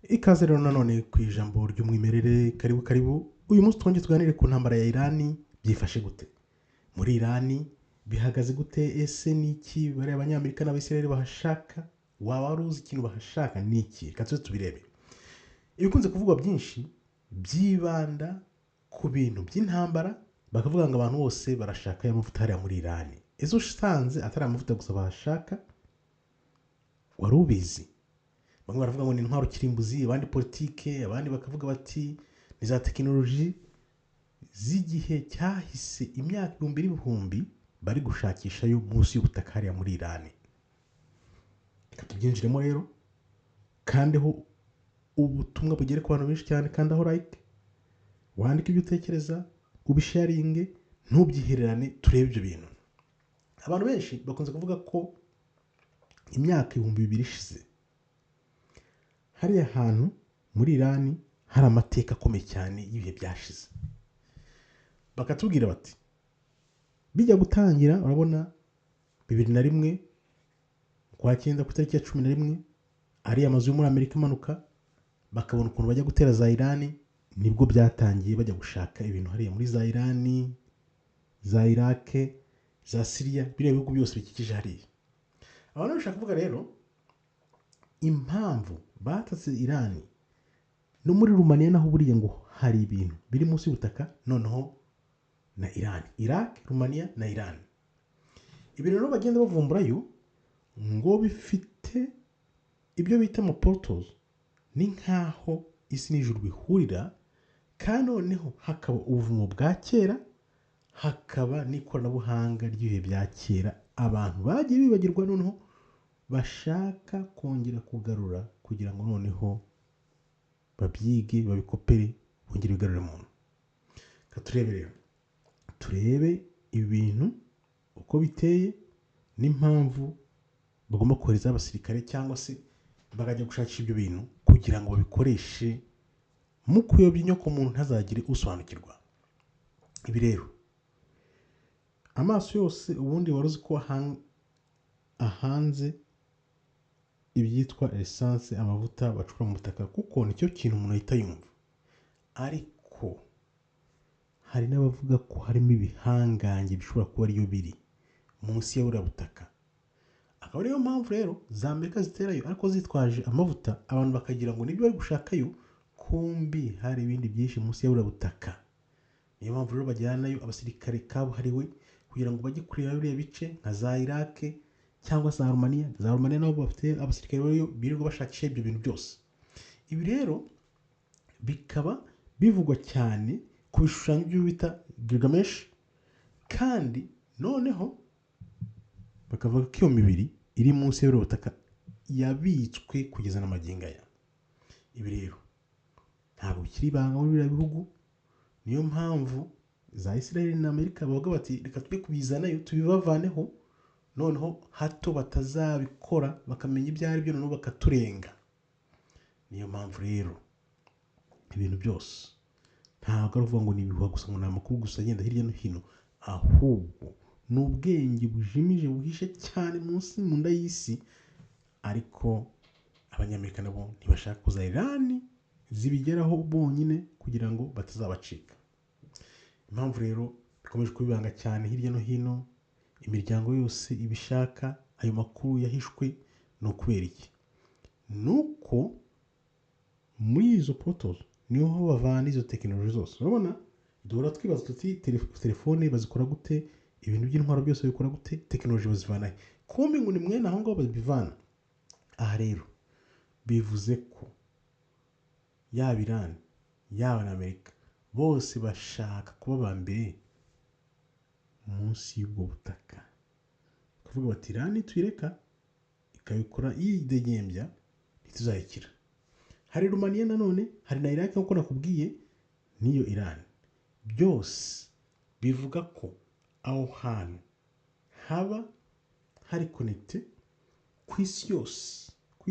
Ikaze rero nanone ku ijambo ry'umwimerere karibu uyu munsi twongeye tuganire ku ntambara ya Irani byifashe gute muri Irani bihagaze gute ese niki bari abanyamerika n'abisirayeli bahashaka waba uzi ikintu bahashaka niki reka tuze tubirebe ibikunze kuvugwa byinshi byibanda ku bintu by'intambara bakavuga ngo abantu bose barashaka amavuta hariya muri Irani ezo usanze atari amavuta gusa bahashaka wari ubizi bamwe baravuga ngo ni intwaro kirimbuzi abandi politike abandi bakavuga bati ni za tekinoloji z'igihe cyahise imyaka ibihumbi bari gushakishayo munsi y'ubutaka hariya muri Irani reka tubyinjiremo rero kandeho ubutumwa bugere ku bantu benshi cyane kandi aho like wandike ibyo utekereza ubisharinge ntubyihererane turebe ibyo bintu abantu benshi bakunze kuvuga ko imyaka 2000 ishize hariya hantu muri Irani hari amateka akomeye cyane y'ibihe byashize bakatubwira bati bijya gutangira urabona 2001 kwa 9 ku tariki ya 11 ari amazu yo muri Amerika imanuka bakabona ukuntu bajya gutera za Irani nibwo byatangiye bajya gushaka ibintu hariya muri za Irani za Iraq za Syria biriya bihugu byose bikikije hariya abantu bashaka kuvuga rero impamvu batatse Irani no muri Rumaniya naho buriye ngo hari ibintu biri munsi y'ubutaka noneho na Irani Iraq Rumaniya na Irani ibi rero bagenda bavumburayo ngo bifite ibyo bita mu portals ni nkaho isi n'ijuru bihurira kandi noneho hakaba ubuvumo bwa kera hakaba n'ikoranabuhanga ry'ibihe bya kera abantu bagiye bibagirwa noneho bashaka kongera kugarura kugira ngo noneho babyige babikopere bongere bigarure umuntu katurebe rero turebe ibintu uko biteye n'impamvu bagomba kohereza abasirikare cyangwa se bagajya gushakisha ibyo bintu kugira ngo babikoreshe mu kuyobya inyoko umuntu ntazagire usobanukirwa ibi rero amaso yose ubundi waruzi ko ahanze ibyitwa essence amavuta bacura mu butaka kuko nicyo kintu umuntu ahita yumva ariko hari n'abavuga ko harimo ibihangange bishobora kuba ariyo biri munsi ya butaka akaba ariyo mpamvu rero za Amerika ziterayo ariko zitwaje amavuta abantu bakagira ngo nibyo bari gushakayo kumbi hari ibindi byinshi munsi ya butaka niyo mpamvu rero bajyanayo abasirikare kabuhariwe kugira ngo bajye kureba biriya bice nka za Iraq cyangwa za Rumaniya nabo bafite abasirikare bariyo birirwa bashakisha ibyo bintu byose ibi rero bikaba bivugwa cyane ku bishushanyo by'ibyo bita Gilgamesh kandi noneho bakavuga ko iyo mibiri iri munsi y'ubutaka yabitswe kugeza n'amagingo aya ibi rero ntabwo bikiri ibanga muri biriya bihugu niyo mpamvu za Israel na Amerika bavuga bati reka twe kubizanayo tubibavaneho noneho hato batazabikora bakamenya ibyo ari byo noneho bakaturenga niyo mpamvu rero ibintu byose ntabwo ari uvuga ngo ni ibihuha gusa ngo ni amakuru gusa agenda hirya no hino ahubwo ni ubwenge bujimije buhishe cyane munsi mu nda y'isi ariko abanyamerika nabo ntibashaka kuza Irani zibigeraho bonyine kugira ngo batazabacika impamvu rero bikomeje kubibanga cyane hirya no hino imiryango yose ibishaka ayo makuru yahishwe no kubera iki nuko muri izo portals niho bavana izo tekinoloji zose urabona duhora twibaza tuti telefone bazikora gute ibintu by'intwaro byose bikora gute tekinoloji bazivana kumbe ngo ni mwene aho ngaho babivana aha rero bivuze ko yaba Irani yaba na Amerika bose bashaka kuba ba mbere munsi y'ubwo butaka kuvuga bati Irani tuyireka ikabikora yidegembya ntituzayikira hari Rumaniya nanone hari na Iraq nkuko nakubwiye niyo Irani byose bivuga ko aho hantu haba hari connecte ku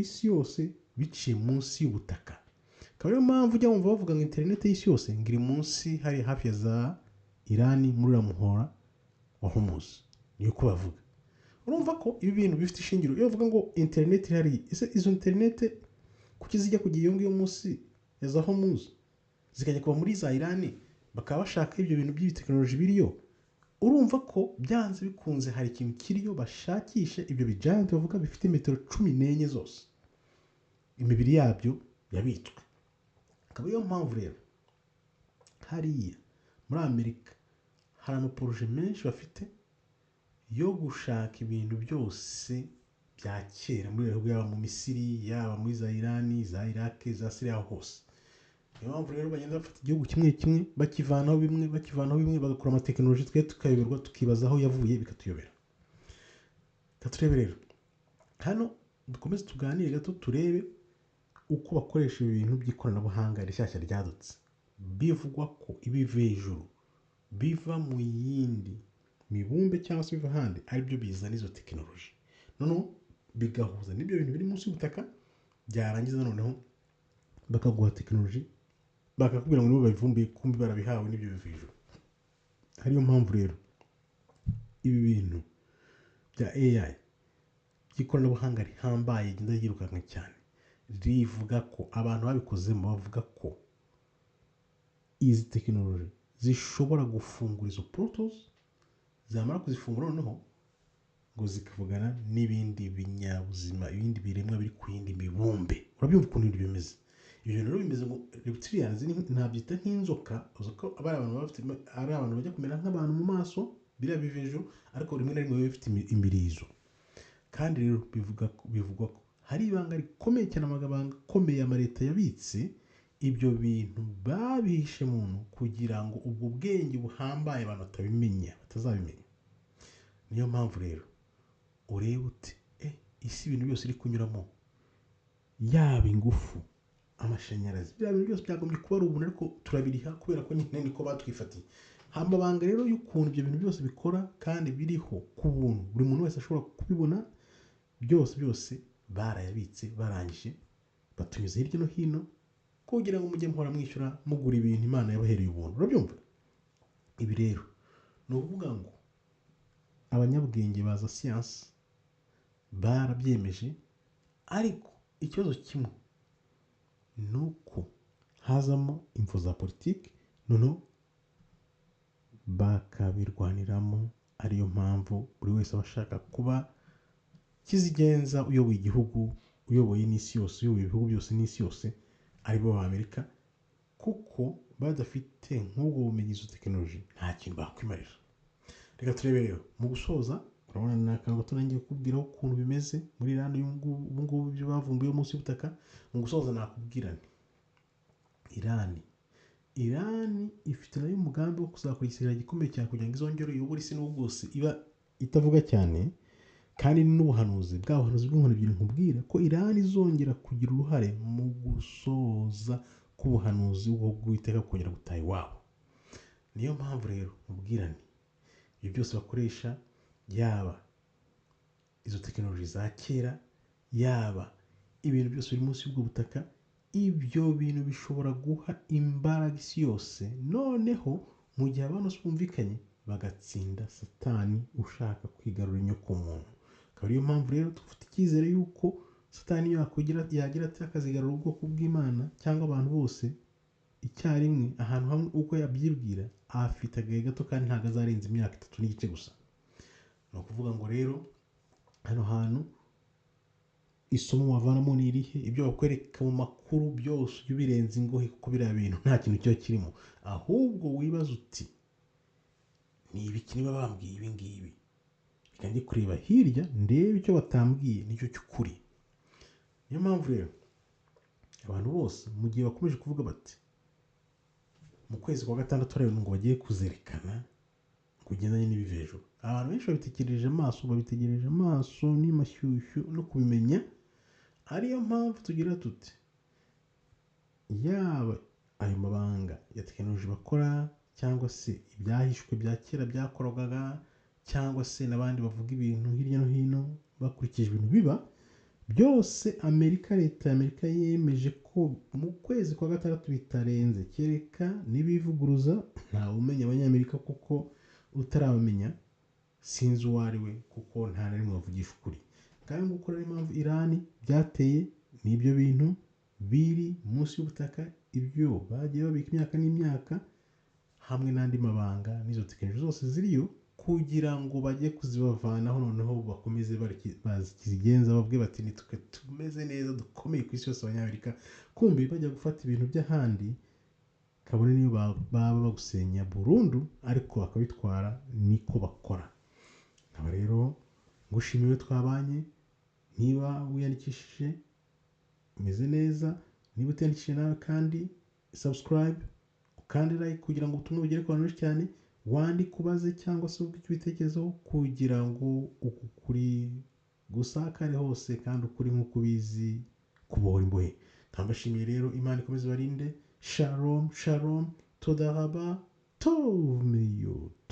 isi yose biciye munsi y'ubutaka akaba ariyo mpamvu ujya wumva bavuga ngo internet y'isi yose ngiri munsi hari hafi ya za Irani muri Ramuhora wa Hormuz niyo ko bavuga urumva ko ibi bintu bifite ishingiro iyo bavuga ngo internet ihari ese izo internet kuki zijya kujya iyo ngiyo munsi ya za Hormuz zikajya kuba muri za Irani bakaba bashaka ibyo bintu by'ibitekinoloji biriyo. Urumva ko byanze bikunze hari ikintu kiriyo bashakisha ibyo bijanti bavuga bifite metero 14 zose imibiri yabyo yabitswe. Akaba iyo mpamvu rero hariya muri Amerika hari amaporoje menshi bafite yo gushaka ibintu byose bya kera muri bihugu, yaba mu Misiri, yaba muri za Irani, za Iraq, za Syria hose. Niyo mpamvu rero bagenda bafata igihugu kimwe kimwe bakivanaho bimwe bagakora amatekinoloji twe tukayoberwa tukibaza aho yavuye bikatuyobera. Turebe rero hano dukomeze tuganire gato turebe uko bakoresha ibintu by'ikoranabuhanga rishyashya ryadutse. Bivugwa ko ibiva hejuru biva mu yindi mibumbe cyangwa se biva ahandi aribyo bizana izo tekinoloji, noneho bigahuza n'ibyo bintu biri munsi y'ubutaka, byarangiza noneho bakaguha tekinoloji bakakubwira ngo nibo babivumbuye kumbi barabihawe n'ibyo biva hejuru. Hariyo mpamvu rero ibi bintu bya AI by'ikoranabuhanga rihambaye rigenda ryirukanka cyane, rivuga ko abantu babikozemo bavuga ko izi tekinoloji zishobora gufungura izo portals, zamara kuzifungura noneho ngo zikavugana n'ibindi binyabuzima, ibindi biremwa biri ku yindi mibumbe. Urabyumva ukuntu ibintu bimeze? Ibyo rero bimeze ngo reptilians ntabyita nk'inzoka, uzako abari abantu bafite ari abantu bajya kumera nk'abantu mu maso biriya biva hejuru, ariko rimwe na rimwe biba bifite imirizo. Kandi rero bivugwa ko hari ibanga rikomeye cyane, amabanga akomeye amaleta yabitse ibyo bintu babihishe muntu kugira ngo ubwo bwenge buhambaye abantu batabimenya, batazabimenya. Niyo mpamvu rero urebe uti isi ibintu byose iri kunyuramo, yaba ingufu, amashanyarazi, bya bintu byose byagombye kuba ari ubuntu, ariko turabiriha kubera ko nyine niko batwifatiye. Amabanga rero y'ukuntu ibyo bintu byose bikora kandi biriho ku buntu, buri muntu wese ashobora kubibona, byose barayabitse, barangije batunyuze hirya no hino kugira ngo mujye muhora mwishyura mugura ibintu Imana yabahereye ubuntu. Urabyumva? Ibi rero ni ukuvuga ngo abanyabwenge baza siyansi barabyemeje, ariko ikibazo kimwe ni uko hazamo imvo za politiki, noneho bakabirwaniramo. Ariyo mpamvu buri wese aba ashaka kuba kizigenza, uyoboye igihugu, uyoboye n'isi yose, uyoboye ibihugu byose n'isi yose, aribo b'Amerika, kuko badafite nk'ubwo bumenyi, izo tekinoloji nta kintu bakwimarira. Reka turebe rero mu gusoza, urabona ni akantu gato nangiye kukubwiraho ukuntu bimeze muri Irani ubu ngubu ibyo bavumbuye munsi y'ubutaka. Mu gusoza nakubwira nti Irani ifite nayo umugambi wo kuzakora igisirikare gikomeye cyane kugira ngo izongere uyobore isi n'ubwo bwose iba itavuga cyane, kandi n'ubuhanuzi bw'inkoni ebyiri nkubwira ko Irani izongera kugira uruhare mu gusoza k'ubuhanuzi bw'Uwiteka kongera gutaha iwabo. Niyo mpamvu rero nkubwira nti ibyo byose bakoresha, yaba izo tekinoloji za kera, yaba ibintu byose biri munsi y'ubwo butaka, ibyo bintu bishobora guha imbaraga isi yose, noneho mu gihe abantu bumvikanye bagatsinda Satani ushaka kwigarura inyoko muntu. Akaba ariyo mpamvu rero dufite icyizere yuko Satani yagira ati akazigarura ubwoko bw'Imana cyangwa abantu bose icyarimwe ahantu hamwe uko yabyibwira, afite agahe gato kandi ntabwo azarenza imyaka 3 n'igice gusa. Ni ukuvuga ngo rero hano hantu isomo wavanamo ni irihe? Ibyo bakwereka mu makuru byose ubirenze ingohe, kuko biriya bintu nta kintu cyo kirimo, ahubwo wibaza uti ni ibiki niba bambwiye ibi ngibi, reka njye kureba hirya ndebe icyo batambwiye nicyo cy'ukuri. Niyo mpamvu rero abantu bose mu gihe bakomeje kuvuga bati mu kwezi kwa gatandatu rero ngo bagiye kuzerekana kugendanye n'ibiva hejuru, abantu benshi babitegereje amaso n'imashyushyu no kubimenya. Ariyo mpamvu tugira tuti yaba ayo mabanga ya tekinoloji bakora, cyangwa se ibyahishwe bya kera byakorwaga, cyangwa se n'abandi bavuga ibintu hirya no hino bakurikije ibintu biba byose, leta ya Amerika yemeje ko mu kwezi kwa gatandatu bitarenze, kereka nibivuguruza ntawe umenya abanyamerika, kuko utarabamenya sinzi uwo ari we, kuko nta na rimwe bavugisha ukuri. Kandi nguko rero impamvu Irani byateye n'ibyo bintu biri munsi y'ubutaka, ibyo bagiye babika imyaka n'imyaka, hamwe n'andi mabanga n'izo tekinoloji zose ziriyo, kugira ngo bajye kuzibavanaho noneho bakomeze bazigenza bavuge bati nitwe tumeze neza dukomeye ku isi yose abanyamerika, kumbi bajya gufata ibintu by'ahandi kabone niyo baba bagusenya burundu ariko bakabitwara. Niko bakora. nkaba rero ngushimiye twabanye. Niba wiyandikishije umeze neza, niba utiyandikishije nawe kandi subscribe kandi like kugira ngo ubutumwa bugere ku bantu benshi cyane, wandike ubaze cyangwa se uvuge icyo ubitekerezaho kugira ngo uku kuri gusakare hose kandi ukuri nk'uko ubizi kubohora imbohe. Nkabashimiye rero, Imana ikomeze barinde. Shalom shalom, todahaba tov miyut.